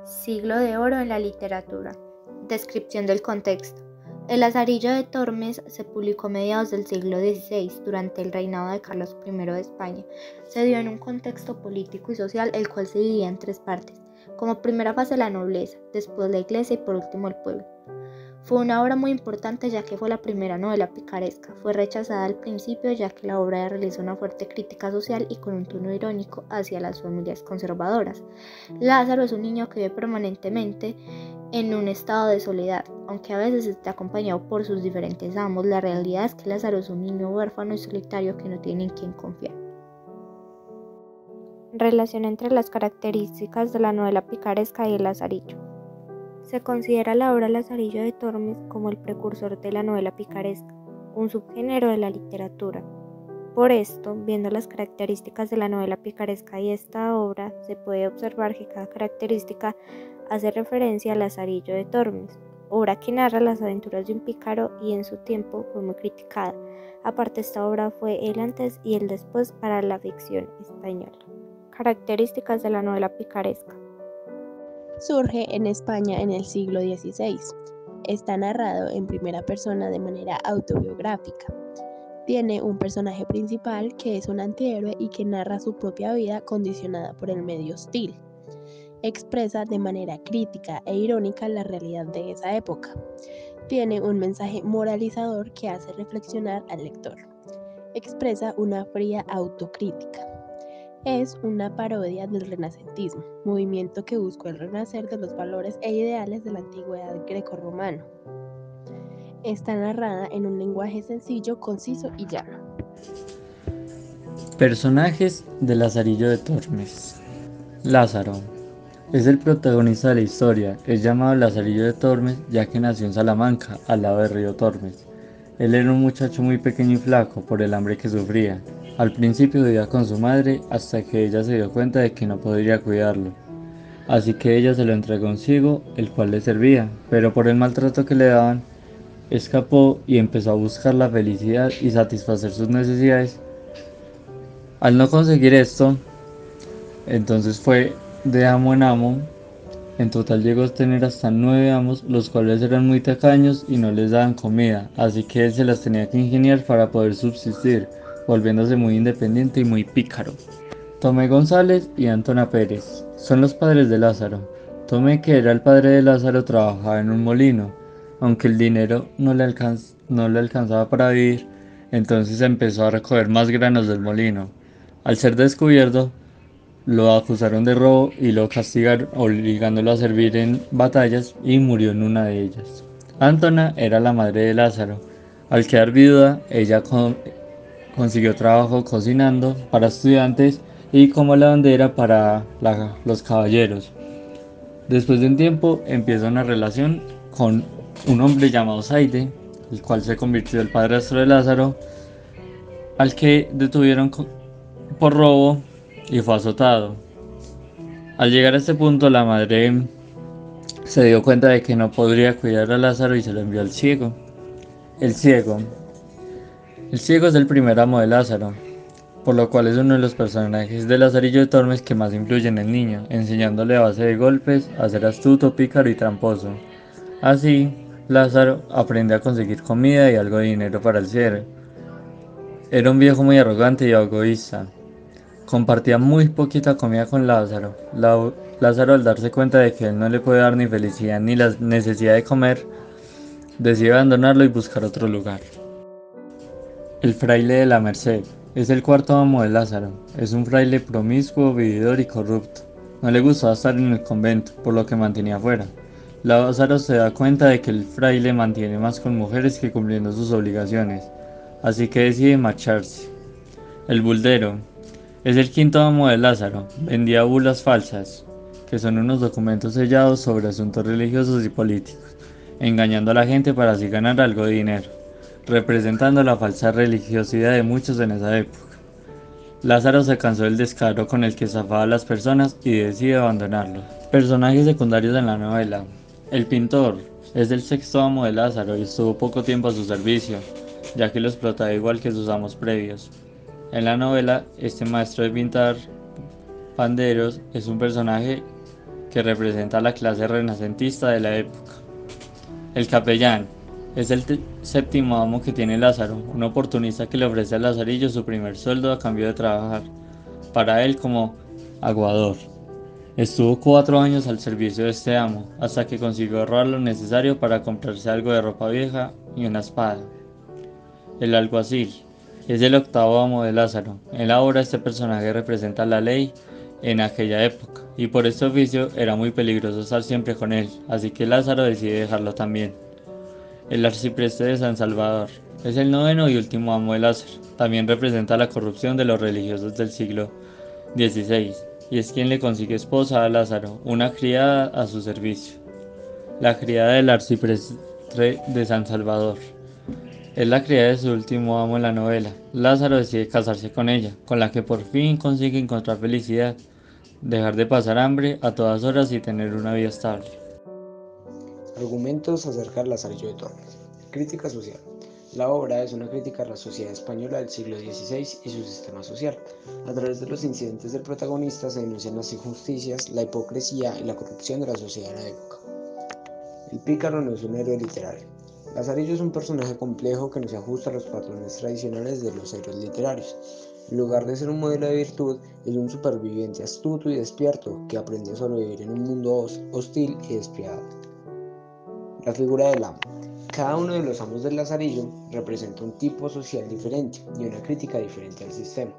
Siglo de oro en la literatura. Descripción del contexto. El Lazarillo de Tormes se publicó a mediados del siglo XVI, durante el reinado de Carlos I de España. Se dio en un contexto político y social el cual se dividía en tres partes. Como primera fase la nobleza, después la iglesia y por último el pueblo. Fue una obra muy importante ya que fue la primera novela picaresca. Fue rechazada al principio ya que la obra realizó una fuerte crítica social y con un tono irónico hacia las familias conservadoras. Lázaro es un niño que vive permanentemente en un estado de soledad, aunque a veces está acompañado por sus diferentes amos. La realidad es que Lázaro es un niño huérfano y solitario que no tiene en quien confiar. Relación entre las características de la novela picaresca y el Lazarillo. Se considera la obra Lazarillo de Tormes como el precursor de la novela picaresca, un subgénero de la literatura. Por esto, viendo las características de la novela picaresca y esta obra, se puede observar que cada característica hace referencia al Lazarillo de Tormes, obra que narra las aventuras de un pícaro y en su tiempo fue muy criticada. Aparte, esta obra fue el antes y el después para la ficción española. Características de la novela picaresca. Surge en España en el siglo XVI. Está narrado en primera persona de manera autobiográfica. Tiene un personaje principal que es un antihéroe y que narra su propia vida condicionada por el medio hostil. Expresa de manera crítica e irónica la realidad de esa época. Tiene un mensaje moralizador que hace reflexionar al lector. Expresa una fría autocrítica. Es una parodia del renacentismo, movimiento que buscó el renacer de los valores e ideales de la antigüedad grecorromano. Está narrada en un lenguaje sencillo, conciso y llano. Personajes de Lazarillo de Tormes. Lázaro es el protagonista de la historia. Es llamado Lazarillo de Tormes ya que nació en Salamanca, al lado del río Tormes. Él era un muchacho muy pequeño y flaco por el hambre que sufría. Al principio vivía con su madre hasta que ella se dio cuenta de que no podría cuidarlo. Así que ella se lo entregó a un ciego, el cual le servía, pero por el maltrato que le daban, escapó y empezó a buscar la felicidad y satisfacer sus necesidades. Al no conseguir esto, entonces fue de amo en amo. En total llegó a tener hasta 9 amos, los cuales eran muy tacaños y no les daban comida, así que él se las tenía que ingeniar para poder subsistir, volviéndose muy independiente y muy pícaro. Tomé González y Antona Pérez son los padres de Lázaro. Tomé, que era el padre de Lázaro, trabajaba en un molino, aunque el dinero no le alcanzaba para vivir, entonces empezó a recoger más granos del molino. Al ser descubierto, lo acusaron de robo y lo castigaron, obligándolo a servir en batallas, y murió en una de ellas. Antona era la madre de Lázaro. Al quedar viuda, ella consiguió trabajo cocinando para estudiantes y como lavandera para los caballeros. Después de un tiempo empieza una relación con un hombre llamado Zaide, el cual se convirtió en el padrastro de Lázaro, al que detuvieron por robo y fue azotado. Al llegar a este punto, la madre se dio cuenta de que no podría cuidar a Lázaro y se lo envió al ciego. El ciego. El ciego es el primer amo de Lázaro, por lo cual es uno de los personajes de Lazarillo de Tormes que más influye en el niño, enseñándole a base de golpes a ser astuto, pícaro y tramposo. Así, Lázaro aprende a conseguir comida y algo de dinero para el cielo. Era un viejo muy arrogante y egoísta. Compartía muy poquita comida con Lázaro. Lázaro, al darse cuenta de que él no le puede dar ni felicidad ni la necesidad de comer, decide abandonarlo y buscar otro lugar. El fraile de la Merced es el cuarto amo de Lázaro. Es un fraile promiscuo, vividor y corrupto. No le gustaba estar en el convento, por lo que mantenía afuera. Lázaro se da cuenta de que el fraile mantiene más con mujeres que cumpliendo sus obligaciones, así que decide marcharse. El buldero es el quinto amo de Lázaro. Vendía bulas falsas, que son unos documentos sellados sobre asuntos religiosos y políticos, engañando a la gente para así ganar algo de dinero, representando la falsa religiosidad de muchos en esa época. Lázaro se cansó del descaro con el que estafaba a las personas y decide abandonarlo. Personajes secundarios en la novela. El pintor es el sexto amo de Lázaro y estuvo poco tiempo a su servicio, ya que lo explotaba igual que sus amos previos. En la novela, este maestro de pintar panderos es un personaje que representa a la clase renacentista de la época. El capellán es el séptimo amo que tiene Lázaro, un oportunista que le ofrece a Lazarillo su primer sueldo a cambio de trabajar para él como aguador. Estuvo 4 años al servicio de este amo, hasta que consiguió ahorrar lo necesario para comprarse algo de ropa vieja y una espada. El alguacil es el octavo amo de Lázaro. En la obra este personaje representa la ley en aquella época, y por este oficio era muy peligroso estar siempre con él, así que Lázaro decide dejarlo también. El arcipreste de San Salvador es el noveno y último amo de Lázaro. También representa la corrupción de los religiosos del siglo XVI, y es quien le consigue esposa a Lázaro, una criada a su servicio. La criada del arcipreste de San Salvador es la criada de su último amo en la novela. Lázaro decide casarse con ella, con la que por fin consigue encontrar felicidad, dejar de pasar hambre a todas horas y tener una vida estable. Argumentos acerca del Lazarillo de Tormes. Crítica social. La obra es una crítica a la sociedad española del siglo XVI y su sistema social. A través de los incidentes del protagonista se denuncian las injusticias, la hipocresía y la corrupción de la sociedad de la época. El pícaro no es un héroe literario. Lazarillo es un personaje complejo que no se ajusta a los patrones tradicionales de los héroes literarios. En lugar de ser un modelo de virtud, es un superviviente astuto y despierto que aprendió a sobrevivir en un mundo hostil y despiadado. La figura del amo. Cada uno de los amos del Lazarillo representa un tipo social diferente y una crítica diferente al sistema.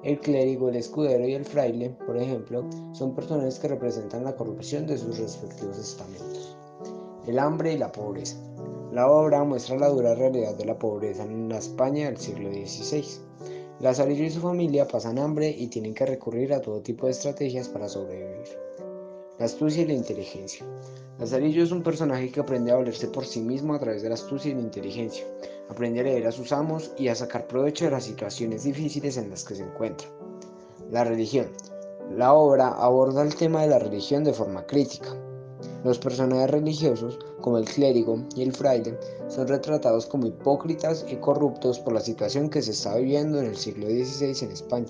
El clérigo, el escudero y el fraile, por ejemplo, son personajes que representan la corrupción de sus respectivos estamentos. El hambre y la pobreza. La obra muestra la dura realidad de la pobreza en la España del siglo XVI. Lazarillo y su familia pasan hambre y tienen que recurrir a todo tipo de estrategias para sobrevivir. La astucia y la inteligencia. Lazarillo es un personaje que aprende a valerse por sí mismo a través de la astucia y la inteligencia. Aprende a leer a sus amos y a sacar provecho de las situaciones difíciles en las que se encuentra. La religión. La obra aborda el tema de la religión de forma crítica. Los personajes religiosos, como el clérigo y el fraile, son retratados como hipócritas y corruptos por la situación que se está viviendo en el siglo XVI en España.